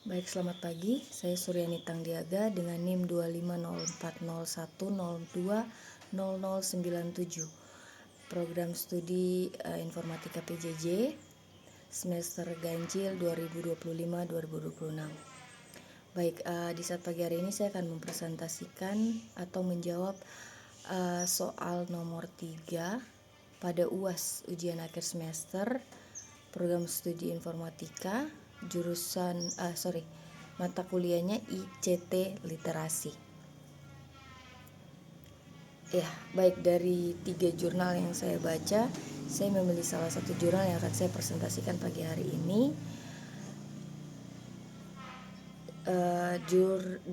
Baik, selamat pagi. Saya Suryani Tangdiaga dengan NIM 250401020097. Program studi Informatika PJJ semester ganjil 2025-2026. Baik, di saat pagi hari ini saya akan mempresentasikan atau menjawab soal nomor 3 pada UAS, ujian akhir semester, program studi Informatika, jurusan mata kuliahnya ICT Literasi. Ya, baik, dari 3 jurnal yang saya baca, saya memilih salah satu jurnal yang akan saya presentasikan pagi hari ini.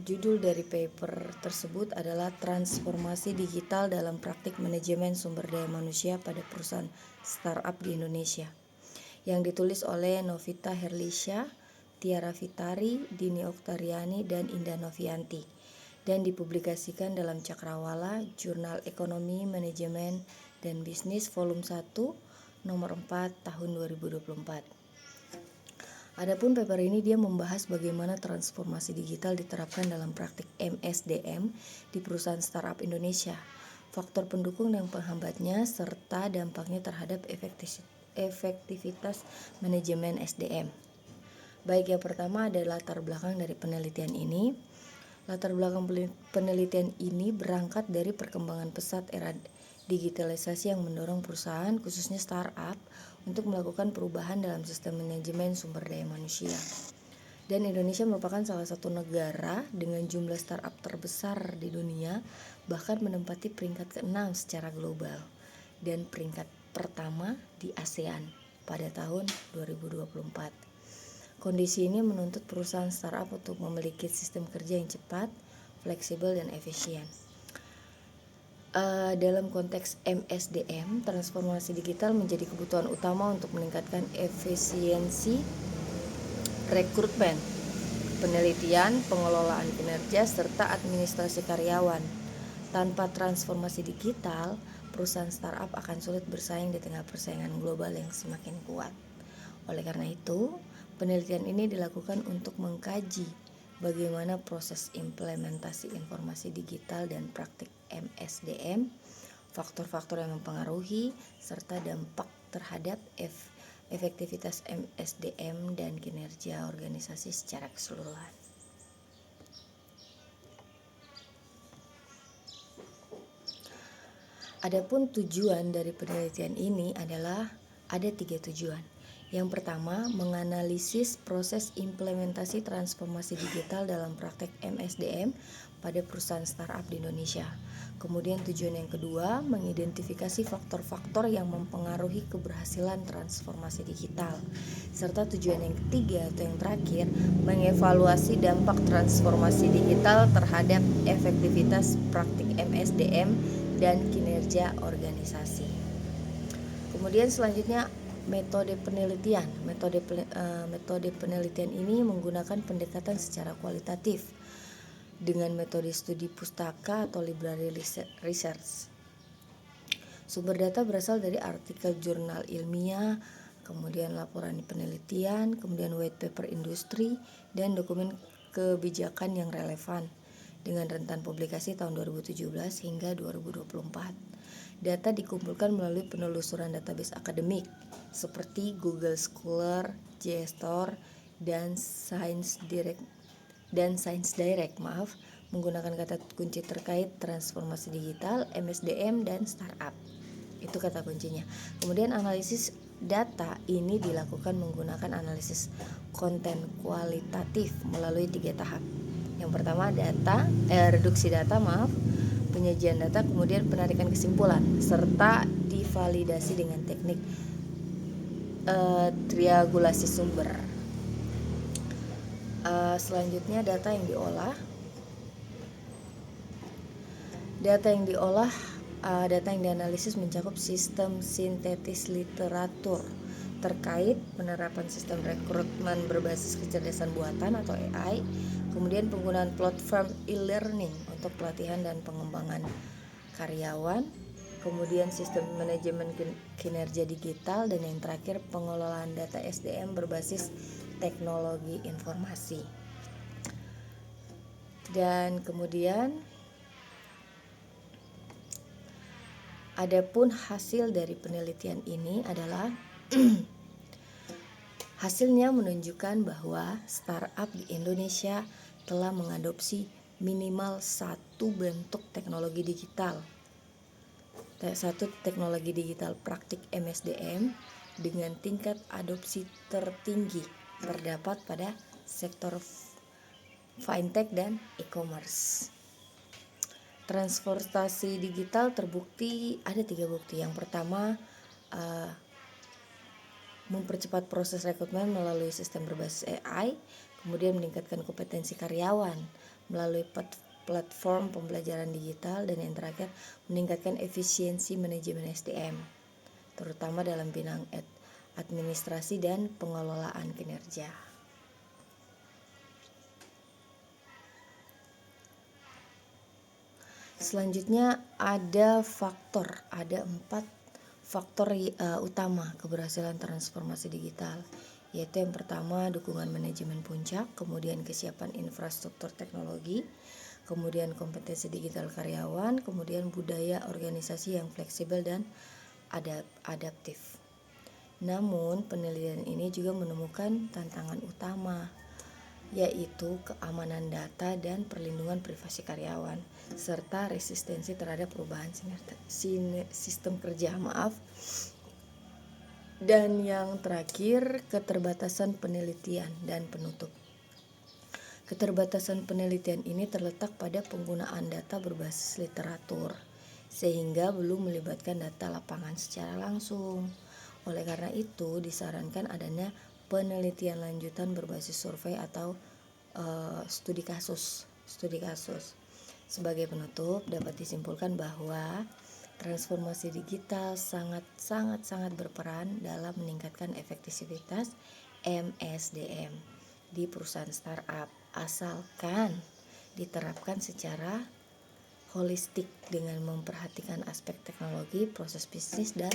Judul dari paper tersebut adalah Transformasi Digital dalam Praktik Manajemen Sumber Daya Manusia pada Perusahaan Startup di Indonesia, yang ditulis oleh Novita Herlisha, Tiara Vitari, Dini Oktariani, dan Indah Novianti, dan dipublikasikan dalam Cakrawala, Jurnal Ekonomi, Manajemen, dan Bisnis Volume 1, nomor 4, tahun 2024. Adapun paper ini dia membahas bagaimana transformasi digital diterapkan dalam praktik MSDM di perusahaan startup Indonesia, faktor pendukung dan penghambatnya, serta dampaknya terhadap efektivitas manajemen SDM. Baik, yang pertama adalah latar belakang dari penelitian ini. Latar belakang penelitian ini berangkat dari perkembangan pesat era digitalisasi yang mendorong perusahaan, khususnya startup, untuk melakukan perubahan dalam sistem manajemen sumber daya manusia. Dan Indonesia merupakan salah satu negara dengan jumlah startup terbesar di dunia, bahkan menempati peringkat ke-6 secara global dan peringkat pertama di ASEAN pada tahun 2024. Kondisi ini menuntut perusahaan startup untuk memiliki sistem kerja yang cepat, fleksibel, dan efisien. Dalam konteks MSDM, transformasi digital menjadi kebutuhan utama untuk meningkatkan efisiensi rekrutmen, penelitian, pengelolaan kinerja, serta administrasi karyawan. Tanpa transformasi digital, perusahaan startup akan sulit bersaing di tengah persaingan global yang semakin kuat. Oleh karena itu, penelitian ini dilakukan untuk mengkaji bagaimana proses implementasi informasi digital dan praktik MSDM, faktor-faktor yang mempengaruhi, serta dampak terhadap efektivitas MSDM dan kinerja organisasi secara keseluruhan. Adapun tujuan dari penelitian ini adalah ada 3 tujuan. Yang pertama, menganalisis proses implementasi transformasi digital dalam praktek MSDM pada perusahaan startup di Indonesia. Kemudian tujuan yang kedua, mengidentifikasi faktor-faktor yang mempengaruhi keberhasilan transformasi digital. Serta tujuan yang ketiga atau yang terakhir, mengevaluasi dampak transformasi digital terhadap efektivitas praktik MSDM dan kinerja organisasi. Kemudian selanjutnya metode penelitian. Metode penelitian ini menggunakan pendekatan secara kualitatif dengan metode studi pustaka atau library research. Sumber data berasal dari artikel jurnal ilmiah, kemudian laporan penelitian, kemudian white paper industri, dan dokumen kebijakan yang relevan dengan rentan publikasi tahun 2017 hingga 2024. Data dikumpulkan melalui penelusuran database akademik seperti Google Scholar, JSTOR, dan Science Direct, menggunakan kata kunci terkait transformasi digital, MSDM, dan startup. Itu kata kuncinya. Kemudian analisis data ini dilakukan menggunakan analisis konten kualitatif melalui 3 tahap. Yang pertama reduksi data, penyajian data, kemudian penarikan kesimpulan, serta divalidasi dengan teknik triangulasi sumber. Selanjutnya data yang diolah. Data yang dianalisis mencakup sistem sintetis literatur terkait penerapan sistem rekrutmen berbasis kecerdasan buatan atau AI, kemudian penggunaan platform e-learning untuk pelatihan dan pengembangan karyawan, kemudian sistem manajemen kinerja digital, dan yang terakhir pengelolaan data SDM berbasis teknologi informasi. Dan kemudian adapun hasil dari penelitian ini adalah hasilnya menunjukkan bahwa startup di Indonesia telah mengadopsi minimal satu bentuk teknologi digital, praktik MSDM dengan tingkat adopsi tertinggi terdapat pada sektor fintech dan e-commerce. Transportasi digital terbukti ada 3 bukti. Yang pertama, mempercepat proses rekrutmen melalui sistem berbasis AI, kemudian meningkatkan kompetensi karyawan melalui platform pembelajaran digital, dan yang terakhir meningkatkan efisiensi manajemen SDM, terutama dalam bidang administrasi dan pengelolaan kinerja. Selanjutnya ada 4 faktor utama keberhasilan transformasi digital, yaitu yang pertama dukungan manajemen puncak, kemudian kesiapan infrastruktur teknologi, kemudian kompetensi digital karyawan, kemudian budaya organisasi yang fleksibel dan adaptif. Namun penelitian ini juga menemukan tantangan utama, yaitu keamanan data dan perlindungan privasi karyawan, serta resistensi terhadap perubahan sistem kerja. Dan yang terakhir, keterbatasan penelitian dan penutup. Keterbatasan penelitian ini terletak pada penggunaan data berbasis literatur, sehingga belum melibatkan data lapangan secara langsung. Oleh karena itu, disarankan adanya penelitian lanjutan berbasis survei atau studi kasus. Sebagai penutup, dapat disimpulkan bahwa transformasi digital sangat berperan dalam meningkatkan efektivitas MSDM di perusahaan startup, asalkan diterapkan secara holistik dengan memperhatikan aspek teknologi, proses bisnis, dan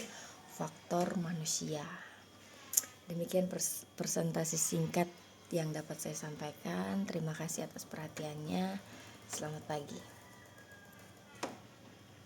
faktor manusia. Demikian presentasi singkat yang dapat saya sampaikan. Terima kasih atas perhatiannya. Selamat pagi.